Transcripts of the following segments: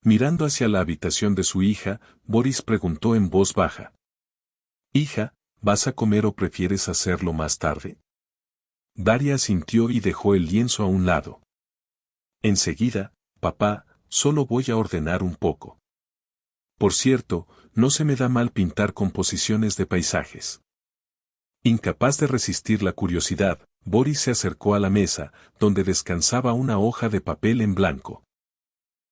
Mirando hacia la habitación de su hija, Boris preguntó en voz baja. «Hija, ¿vas a comer o prefieres hacerlo más tarde?» Daria asintió y dejó el lienzo a un lado. Enseguida, papá, solo voy a ordenar un poco. Por cierto, no se me da mal pintar composiciones de paisajes. Incapaz de resistir la curiosidad, Boris se acercó a la mesa, donde descansaba una hoja de papel en blanco.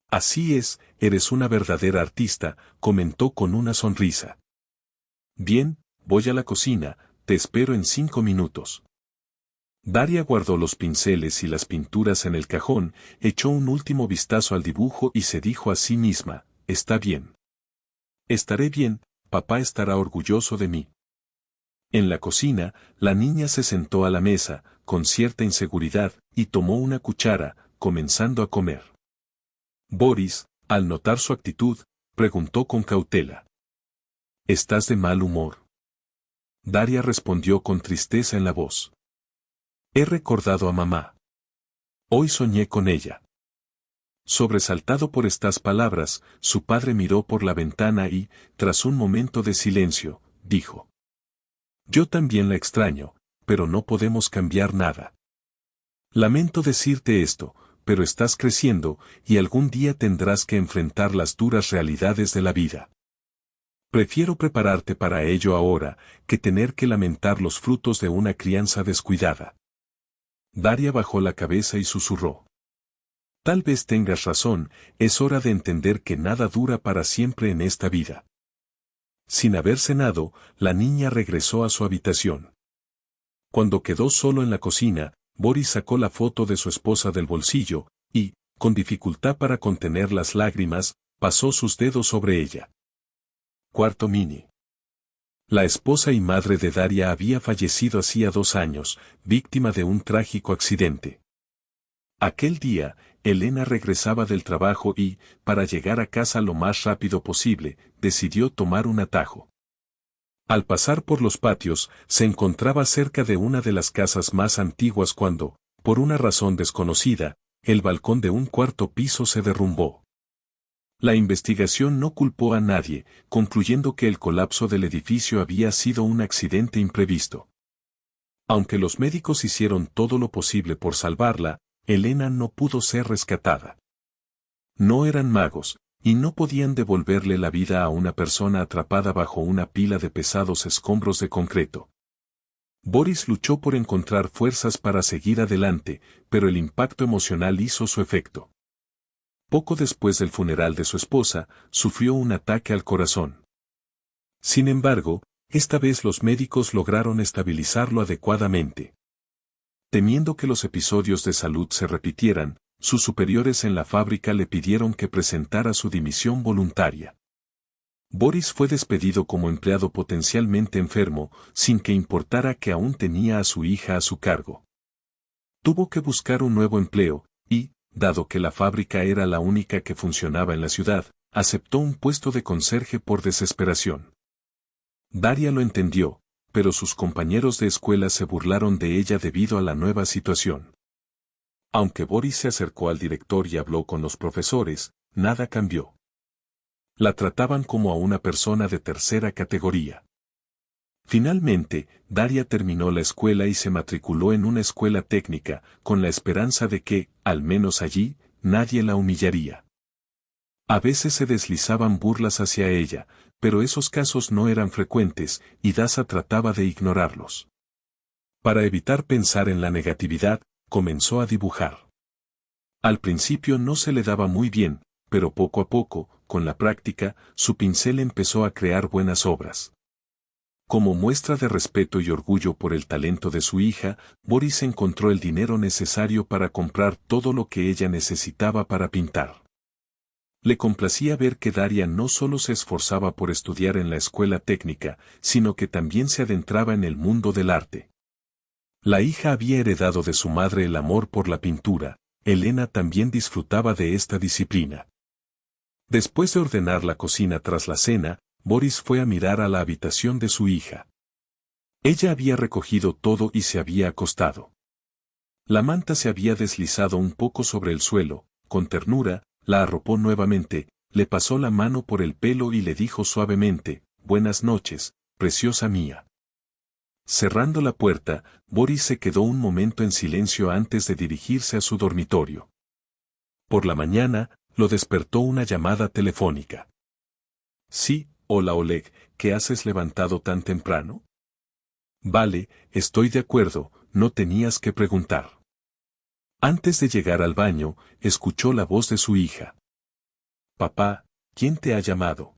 Así es, eres una verdadera artista, comentó con una sonrisa. Bien, voy a la cocina, te espero en 5 minutos. Daria guardó los pinceles y las pinturas en el cajón, echó un último vistazo al dibujo y se dijo a sí misma, está bien. Estaré bien, papá estará orgulloso de mí. En la cocina, la niña se sentó a la mesa, con cierta inseguridad, y tomó una cuchara, comenzando a comer. Boris, al notar su actitud, preguntó con cautela. ¿Estás de mal humor? Daria respondió con tristeza en la voz. He recordado a mamá. Hoy soñé con ella. Sobresaltado por estas palabras, su padre miró por la ventana y, tras un momento de silencio, dijo. Yo también la extraño, pero no podemos cambiar nada. Lamento decirte esto, pero estás creciendo y algún día tendrás que enfrentar las duras realidades de la vida. Prefiero prepararte para ello ahora, que tener que lamentar los frutos de una crianza descuidada. Daria bajó la cabeza y susurró. Tal vez tengas razón, es hora de entender que nada dura para siempre en esta vida. Sin haber cenado, la niña regresó a su habitación. Cuando quedó solo en la cocina, Boris sacó la foto de su esposa del bolsillo, y, con dificultad para contener las lágrimas, pasó sus dedos sobre ella. Cuarto mini. La esposa y madre de Daria había fallecido hacía 2 años, víctima de un trágico accidente. Aquel día, Elena regresaba del trabajo y, para llegar a casa lo más rápido posible, decidió tomar un atajo. Al pasar por los patios, se encontraba cerca de una de las casas más antiguas cuando, por una razón desconocida, el balcón de un 4º piso se derrumbó. La investigación no culpó a nadie, concluyendo que el colapso del edificio había sido un accidente imprevisto. Aunque los médicos hicieron todo lo posible por salvarla, Elena no pudo ser rescatada. No eran magos, y no podían devolverle la vida a una persona atrapada bajo una pila de pesados escombros de concreto. Boris luchó por encontrar fuerzas para seguir adelante, pero el impacto emocional hizo su efecto. Poco después del funeral de su esposa, sufrió un ataque al corazón. Sin embargo, esta vez los médicos lograron estabilizarlo adecuadamente. Temiendo que los episodios de salud se repitieran, sus superiores en la fábrica le pidieron que presentara su dimisión voluntaria. Boris fue despedido como empleado potencialmente enfermo, sin que importara que aún tenía a su hija a su cargo. Tuvo que buscar un nuevo empleo, y, dado que la fábrica era la única que funcionaba en la ciudad, aceptó un puesto de conserje por desesperación. Daria lo entendió, pero sus compañeros de escuela se burlaron de ella debido a la nueva situación. Aunque Boris se acercó al director y habló con los profesores, nada cambió. La trataban como a una persona de tercera categoría. Finalmente, Daria terminó la escuela y se matriculó en una escuela técnica, con la esperanza de que, al menos allí, nadie la humillaría. A veces se deslizaban burlas hacia ella, pero esos casos no eran frecuentes, y Daza trataba de ignorarlos. Para evitar pensar en la negatividad, comenzó a dibujar. Al principio no se le daba muy bien, pero poco a poco, con la práctica, su pincel empezó a crear buenas obras. Como muestra de respeto y orgullo por el talento de su hija, Boris encontró el dinero necesario para comprar todo lo que ella necesitaba para pintar. Le complacía ver que Daria no solo se esforzaba por estudiar en la escuela técnica, sino que también se adentraba en el mundo del arte. La hija había heredado de su madre el amor por la pintura, Elena también disfrutaba de esta disciplina. Después de ordenar la cocina tras la cena, Boris fue a mirar a la habitación de su hija. Ella había recogido todo y se había acostado. La manta se había deslizado un poco sobre el suelo, con ternura, la arropó nuevamente, le pasó la mano por el pelo y le dijo suavemente, «Buenas noches, preciosa mía». Cerrando la puerta, Boris se quedó un momento en silencio antes de dirigirse a su dormitorio. Por la mañana, lo despertó una llamada telefónica. «Sí, hola Oleg, ¿qué haces levantado tan temprano?» «Vale, estoy de acuerdo, no tenías que preguntar». Antes de llegar al baño, escuchó la voz de su hija. «Papá, ¿quién te ha llamado?»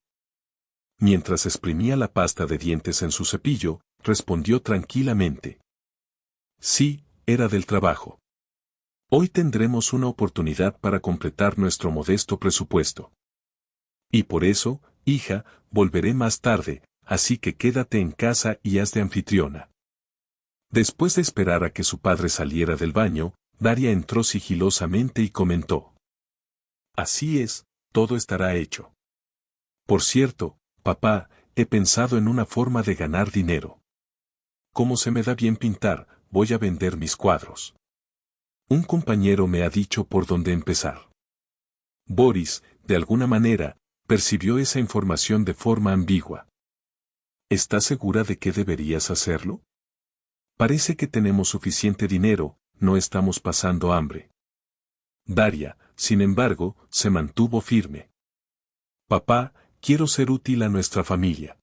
Mientras exprimía la pasta de dientes en su cepillo, respondió tranquilamente. «Sí, era del trabajo. Hoy tendremos una oportunidad para completar nuestro modesto presupuesto. Y por eso, hija, volveré más tarde, así que quédate en casa y haz de anfitriona». Después de esperar a que su padre saliera del baño, Daria entró sigilosamente y comentó. «Así es, todo estará hecho. Por cierto, papá, he pensado en una forma de ganar dinero. Como se me da bien pintar, voy a vender mis cuadros. Un compañero me ha dicho por dónde empezar». Boris, de alguna manera, percibió esa información de forma ambigua. «¿Estás segura de que deberías hacerlo? Parece que tenemos suficiente dinero, no estamos pasando hambre». Daria, sin embargo, se mantuvo firme. «Papá, quiero ser útil a nuestra familia.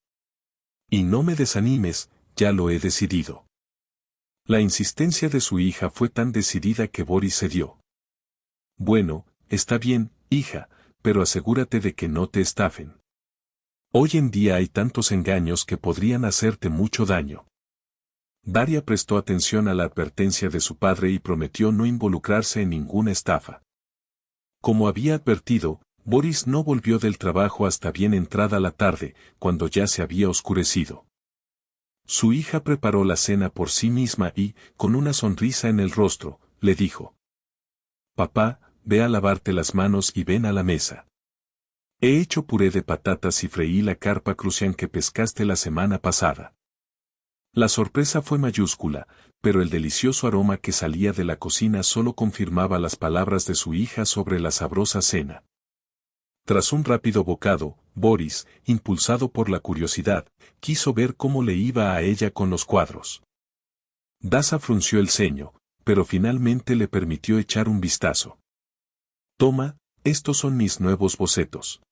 Y no me desanimes, ya lo he decidido». La insistencia de su hija fue tan decidida que Boris cedió. «Bueno, está bien, hija, pero asegúrate de que no te estafen. Hoy en día hay tantos engaños que podrían hacerte mucho daño». Daria prestó atención a la advertencia de su padre y prometió no involucrarse en ninguna estafa. Como había advertido, Boris no volvió del trabajo hasta bien entrada la tarde, cuando ya se había oscurecido. Su hija preparó la cena por sí misma y, con una sonrisa en el rostro, le dijo: «Papá, ve a lavarte las manos y ven a la mesa. He hecho puré de patatas y freí la carpa crucián que pescaste la semana pasada». La sorpresa fue mayúscula, pero el delicioso aroma que salía de la cocina solo confirmaba las palabras de su hija sobre la sabrosa cena. Tras un rápido bocado, Boris, impulsado por la curiosidad, quiso ver cómo le iba a ella con los cuadros. Dasa frunció el ceño, pero finalmente le permitió echar un vistazo. «Toma, estos son mis nuevos bocetos.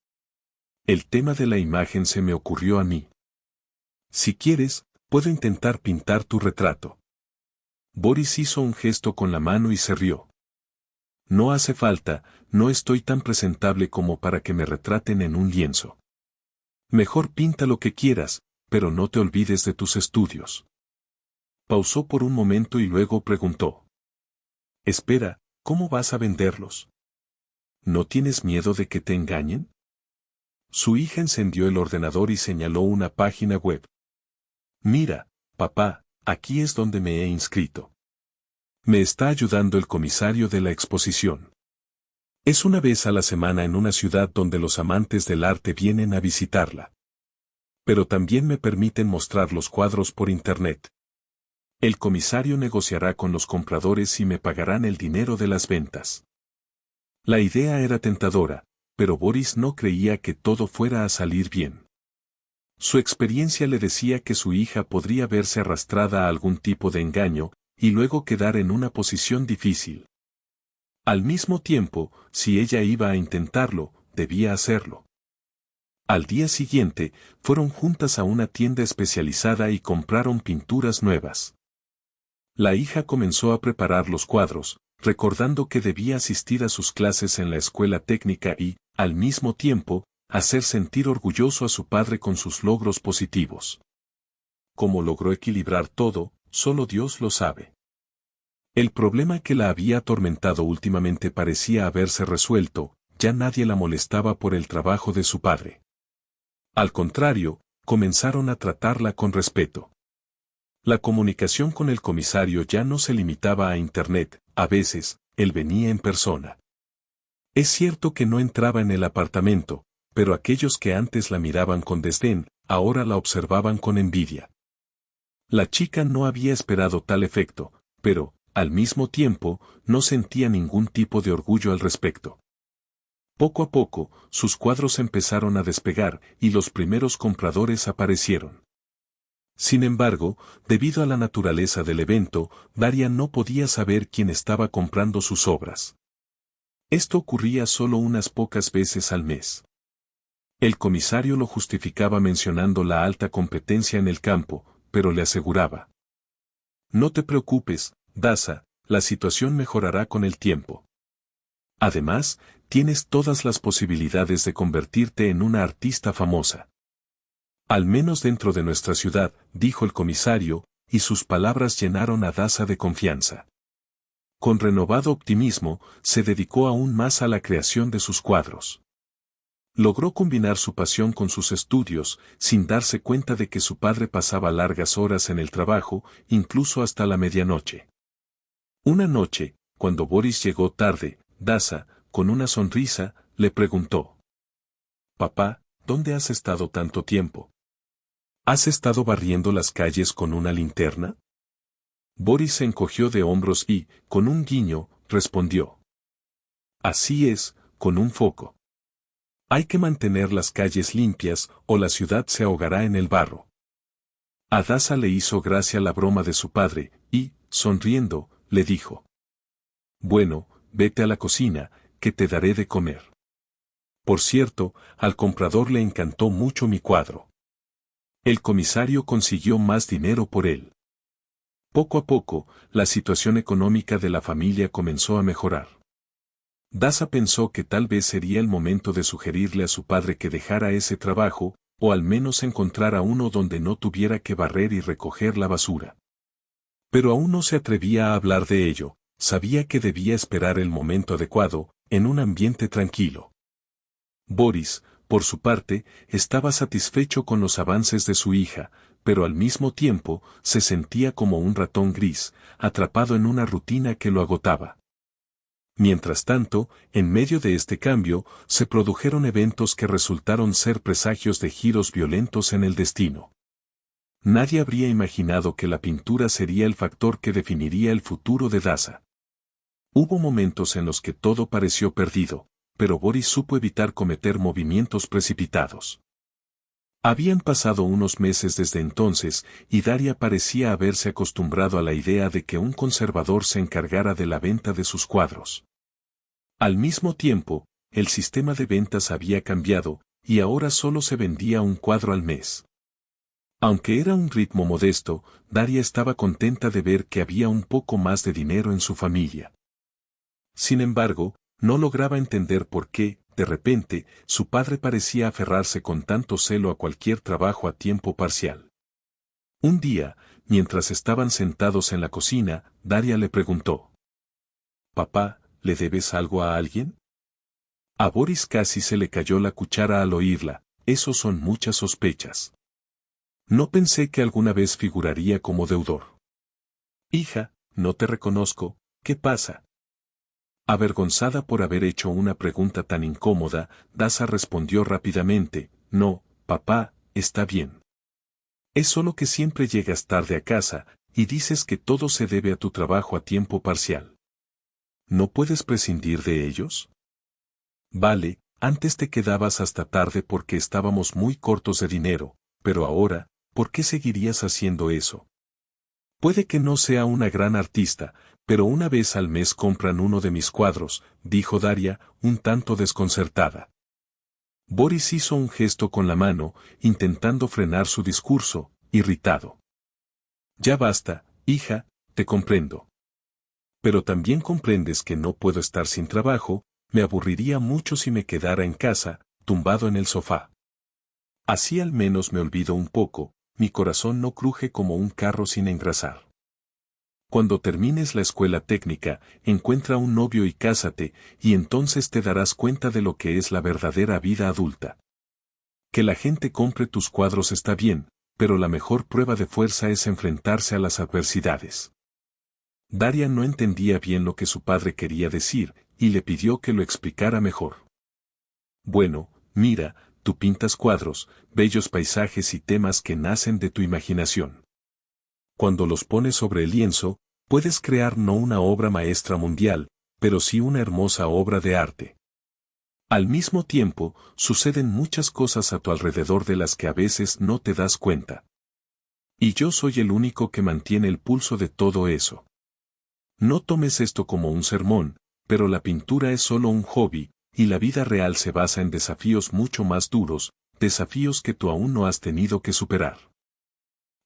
El tema de la imagen se me ocurrió a mí. Si quieres, puedo intentar pintar tu retrato». Boris hizo un gesto con la mano y se rió. «No hace falta, no estoy tan presentable como para que me retraten en un lienzo. Mejor pinta lo que quieras, pero no te olvides de tus estudios». Pausó por un momento y luego preguntó: «Espera, ¿cómo vas a venderlos? ¿No tienes miedo de que te engañen?». Su hija encendió el ordenador y señaló una página web. «Mira, papá, aquí es donde me he inscrito. Me está ayudando el comisario de la exposición. Es una vez a la semana en una ciudad donde los amantes del arte vienen a visitarla. Pero también me permiten mostrar los cuadros por internet. El comisario negociará con los compradores y me pagarán el dinero de las ventas». La idea era tentadora, pero Boris no creía que todo fuera a salir bien. Su experiencia le decía que su hija podría verse arrastrada a algún tipo de engaño, y luego quedar en una posición difícil. Al mismo tiempo, si ella iba a intentarlo, debía hacerlo. Al día siguiente, fueron juntas a una tienda especializada y compraron pinturas nuevas. La hija comenzó a preparar los cuadros, recordando que debía asistir a sus clases en la escuela técnica y, al mismo tiempo, hacer sentir orgulloso a su padre con sus logros positivos. Cómo logró equilibrar todo, solo Dios lo sabe. El problema que la había atormentado últimamente parecía haberse resuelto, ya nadie la molestaba por el trabajo de su padre. Al contrario, comenzaron a tratarla con respeto. La comunicación con el comisario ya no se limitaba a Internet, a veces, él venía en persona. Es cierto que no entraba en el apartamento, pero aquellos que antes la miraban con desdén, ahora la observaban con envidia. La chica no había esperado tal efecto, pero, al mismo tiempo, no sentía ningún tipo de orgullo al respecto. Poco a poco, sus cuadros empezaron a despegar y los primeros compradores aparecieron. Sin embargo, debido a la naturaleza del evento, Daria no podía saber quién estaba comprando sus obras. Esto ocurría solo unas pocas veces al mes. El comisario lo justificaba mencionando la alta competencia en el campo, pero le aseguraba: no te preocupes, Daza, la situación mejorará con el tiempo. Además, tienes todas las posibilidades de convertirte en una artista famosa. Al menos dentro de nuestra ciudad, dijo el comisario, y sus palabras llenaron a Daza de confianza. Con renovado optimismo, se dedicó aún más a la creación de sus cuadros. Logró combinar su pasión con sus estudios, sin darse cuenta de que su padre pasaba largas horas en el trabajo, incluso hasta la medianoche. Una noche, cuando Boris llegó tarde, Daza, con una sonrisa, le preguntó: «Papá, ¿dónde has estado tanto tiempo? ¿Has estado barriendo las calles con una linterna?» Boris se encogió de hombros y, con un guiño, respondió: «Así es, con un foco. Hay que mantener las calles limpias o la ciudad se ahogará en el barro». A Daza le hizo gracia la broma de su padre, y, sonriendo, le dijo: «Bueno, vete a la cocina, que te daré de comer. Por cierto, al comprador le encantó mucho mi cuadro». El comisario consiguió más dinero por él. Poco a poco, la situación económica de la familia comenzó a mejorar. Daza pensó que tal vez sería el momento de sugerirle a su padre que dejara ese trabajo, o al menos encontrara uno donde no tuviera que barrer y recoger la basura. Pero aún no se atrevía a hablar de ello, sabía que debía esperar el momento adecuado, en un ambiente tranquilo. Boris, por su parte, estaba satisfecho con los avances de su hija, pero al mismo tiempo, se sentía como un ratón gris, atrapado en una rutina que lo agotaba. Mientras tanto, en medio de este cambio, se produjeron eventos que resultaron ser presagios de giros violentos en el destino. Nadie habría imaginado que la pintura sería el factor que definiría el futuro de Daza. Hubo momentos en los que todo pareció perdido, pero Boris supo evitar cometer movimientos precipitados. Habían pasado unos meses desde entonces, y Daria parecía haberse acostumbrado a la idea de que un conservador se encargara de la venta de sus cuadros. Al mismo tiempo, el sistema de ventas había cambiado, y ahora solo se vendía un cuadro al mes. Aunque era un ritmo modesto, Daria estaba contenta de ver que había un poco más de dinero en su familia. Sin embargo, no lograba entender por qué, de repente, su padre parecía aferrarse con tanto celo a cualquier trabajo a tiempo parcial. Un día, mientras estaban sentados en la cocina, Daria le preguntó: «Papá, ¿le debes algo a alguien?» A Boris casi se le cayó la cuchara al oírla: «Eso son muchas sospechas. No pensé que alguna vez figuraría como deudor». «Hija, no te reconozco, ¿qué pasa?». Avergonzada por haber hecho una pregunta tan incómoda, Daza respondió rápidamente: «No, papá, está bien. Es solo que siempre llegas tarde a casa, y dices que todo se debe a tu trabajo a tiempo parcial. ¿No puedes prescindir de ellos? Vale, antes te quedabas hasta tarde porque estábamos muy cortos de dinero, pero ahora, ¿por qué seguirías haciendo eso? Puede que no sea una gran artista, pero una vez al mes compran uno de mis cuadros», dijo Daria, un tanto desconcertada. Boris hizo un gesto con la mano, intentando frenar su discurso, irritado. «Ya basta, hija, te comprendo. Pero también comprendes que no puedo estar sin trabajo, me aburriría mucho si me quedara en casa, tumbado en el sofá. Así al menos me olvido un poco, mi corazón no cruje como un carro sin engrasar. Cuando termines la escuela técnica, encuentra un novio y cásate, y entonces te darás cuenta de lo que es la verdadera vida adulta. Que la gente compre tus cuadros está bien, pero la mejor prueba de fuerza es enfrentarse a las adversidades». Daria no entendía bien lo que su padre quería decir, y le pidió que lo explicara mejor. «Bueno, mira, tú pintas cuadros, bellos paisajes y temas que nacen de tu imaginación. Cuando los pones sobre el lienzo, puedes crear no una obra maestra mundial, pero sí una hermosa obra de arte. Al mismo tiempo, suceden muchas cosas a tu alrededor de las que a veces no te das cuenta. Y yo soy el único que mantiene el pulso de todo eso. No tomes esto como un sermón, pero la pintura es solo un hobby, y la vida real se basa en desafíos mucho más duros, desafíos que tú aún no has tenido que superar.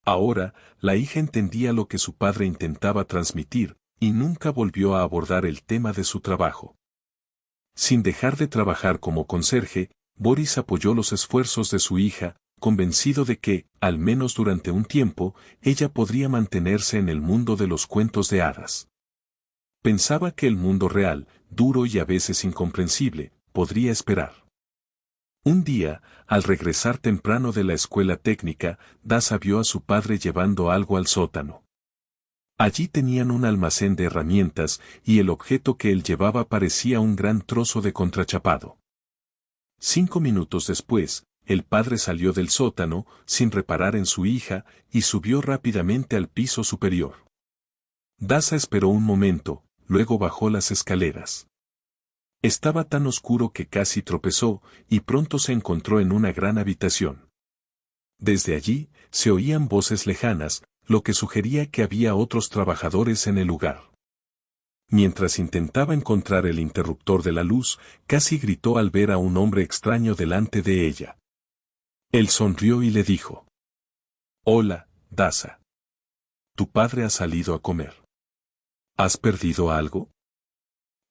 Ahora, la hija entendía lo que su padre intentaba transmitir, y nunca volvió a abordar el tema de su trabajo. Sin dejar de trabajar como conserje, Boris apoyó los esfuerzos de su hija, convencido de que, al menos durante un tiempo, ella podría mantenerse en el mundo de los cuentos de hadas. Pensaba que el mundo real, duro y a veces incomprensible, podría esperar. Un día, al regresar temprano de la escuela técnica, Daza vio a su padre llevando algo al sótano. Allí tenían un almacén de herramientas, y el objeto que él llevaba parecía un gran trozo de contrachapado. 5 minutos después, el padre salió del sótano, sin reparar en su hija, y subió rápidamente al piso superior. Daza esperó un momento, luego bajó las escaleras. Estaba tan oscuro que casi tropezó, y pronto se encontró en una gran habitación. Desde allí, se oían voces lejanas, lo que sugería que había otros trabajadores en el lugar. Mientras intentaba encontrar el interruptor de la luz, casi gritó al ver a un hombre extraño delante de ella. Él sonrió y le dijo: «Hola, Daza. Tu padre ha salido a comer. ¿Has perdido algo?».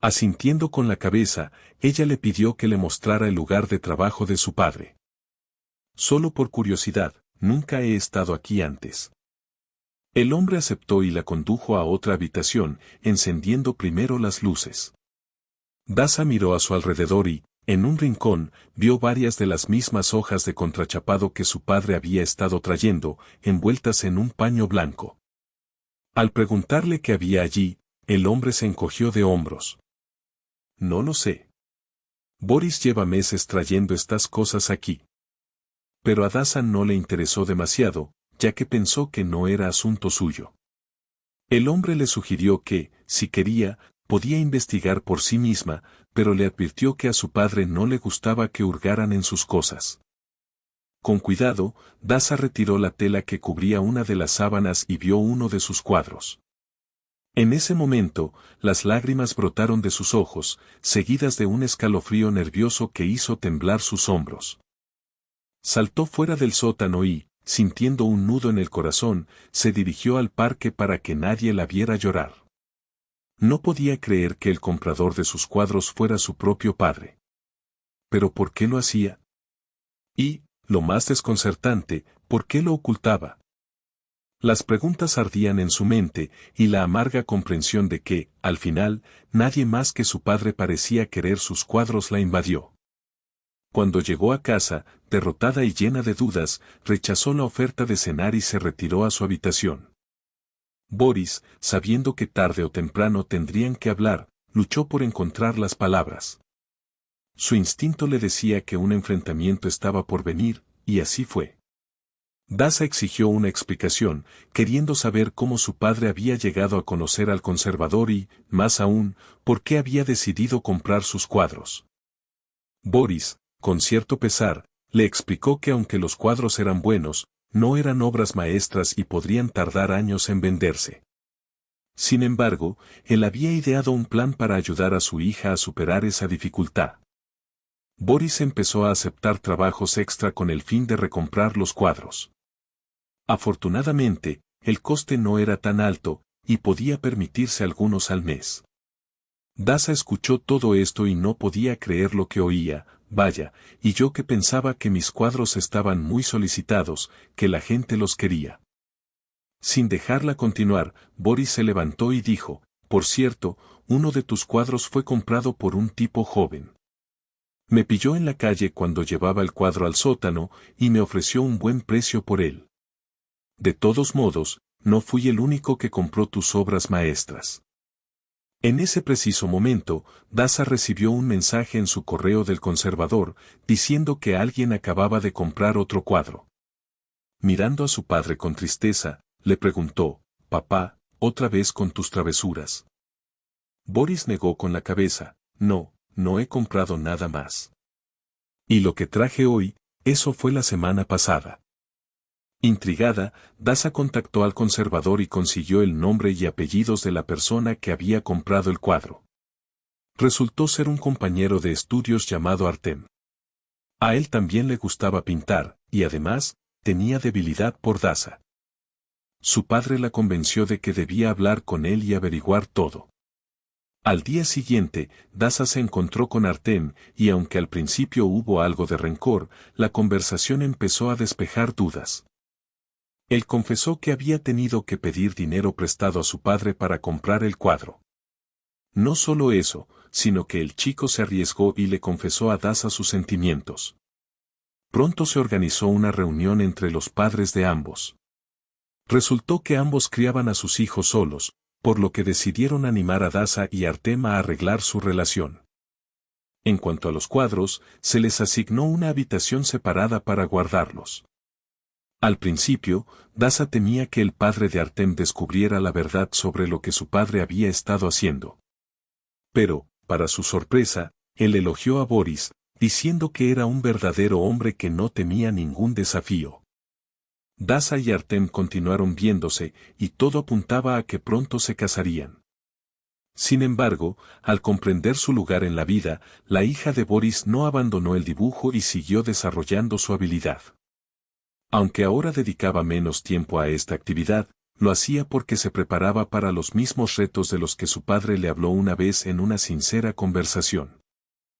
Asintiendo con la cabeza, ella le pidió que le mostrara el lugar de trabajo de su padre. «Solo por curiosidad, nunca he estado aquí antes». El hombre aceptó y la condujo a otra habitación, encendiendo primero las luces. Daza miró a su alrededor y, en un rincón, vio varias de las mismas hojas de contrachapado que su padre había estado trayendo, envueltas en un paño blanco. Al preguntarle qué había allí, el hombre se encogió de hombros. «No lo sé. Boris lleva meses trayendo estas cosas aquí». Pero a Daza no le interesó demasiado, ya que pensó que no era asunto suyo. El hombre le sugirió que, si quería, podía investigar por sí misma, pero le advirtió que a su padre no le gustaba que hurgaran en sus cosas. Con cuidado, Daza retiró la tela que cubría una de las sábanas y vio uno de sus cuadros. En ese momento, las lágrimas brotaron de sus ojos, seguidas de un escalofrío nervioso que hizo temblar sus hombros. Saltó fuera del sótano y, sintiendo un nudo en el corazón, se dirigió al parque para que nadie la viera llorar. No podía creer que el comprador de sus cuadros fuera su propio padre. ¿Pero por qué lo hacía? Y, lo más desconcertante, ¿por qué lo ocultaba? Las preguntas ardían en su mente, y la amarga comprensión de que, al final, nadie más que su padre parecía querer sus cuadros la invadió. Cuando llegó a casa, derrotada y llena de dudas, rechazó la oferta de cenar y se retiró a su habitación. Boris, sabiendo que tarde o temprano tendrían que hablar, luchó por encontrar las palabras. Su instinto le decía que un enfrentamiento estaba por venir, y así fue. Daza exigió una explicación, queriendo saber cómo su padre había llegado a conocer al conservador y, más aún, por qué había decidido comprar sus cuadros. Boris, con cierto pesar, le explicó que aunque los cuadros eran buenos, no eran obras maestras y podrían tardar años en venderse. Sin embargo, él había ideado un plan para ayudar a su hija a superar esa dificultad. Boris empezó a aceptar trabajos extra con el fin de recomprar los cuadros. Afortunadamente, el coste no era tan alto, y podía permitirse algunos al mes. Daza escuchó todo esto y no podía creer lo que oía. Vaya, y yo que pensaba que mis cuadros estaban muy solicitados, que la gente los quería. Sin dejarla continuar, Boris se levantó y dijo: «Por cierto, uno de tus cuadros fue comprado por un tipo joven. Me pilló en la calle cuando llevaba el cuadro al sótano, y me ofreció un buen precio por él. De todos modos, no fui el único que compró tus obras maestras». En ese preciso momento, Daza recibió un mensaje en su correo del conservador, diciendo que alguien acababa de comprar otro cuadro. Mirando a su padre con tristeza, le preguntó: «Papá, ¿otra vez con tus travesuras?». Boris negó con la cabeza: «No, no he comprado nada más. Y lo que traje hoy, eso fue la semana pasada. Intrigada, Daza contactó al conservador y consiguió el nombre y apellidos de la persona que había comprado el cuadro. Resultó ser un compañero de estudios llamado Artem. A él también le gustaba pintar, y además, tenía debilidad por Daza. Su padre la convenció de que debía hablar con él y averiguar todo. Al día siguiente, Daza se encontró con Artem, y aunque al principio hubo algo de rencor, la conversación empezó a despejar dudas. Él confesó que había tenido que pedir dinero prestado a su padre para comprar el cuadro. No solo eso, sino que el chico se arriesgó y le confesó a Daza sus sentimientos. Pronto se organizó una reunión entre los padres de ambos. Resultó que ambos criaban a sus hijos solos, por lo que decidieron animar a Daza y Artem a arreglar su relación. En cuanto a los cuadros, se les asignó una habitación separada para guardarlos. Al principio, Daza temía que el padre de Artem descubriera la verdad sobre lo que su padre había estado haciendo. Pero, para su sorpresa, él elogió a Boris, diciendo que era un verdadero hombre que no temía ningún desafío. Daza y Artem continuaron viéndose, y todo apuntaba a que pronto se casarían. Sin embargo, al comprender su lugar en la vida, la hija de Boris no abandonó el dibujo y siguió desarrollando su habilidad. Aunque ahora dedicaba menos tiempo a esta actividad, lo hacía porque se preparaba para los mismos retos de los que su padre le habló una vez en una sincera conversación.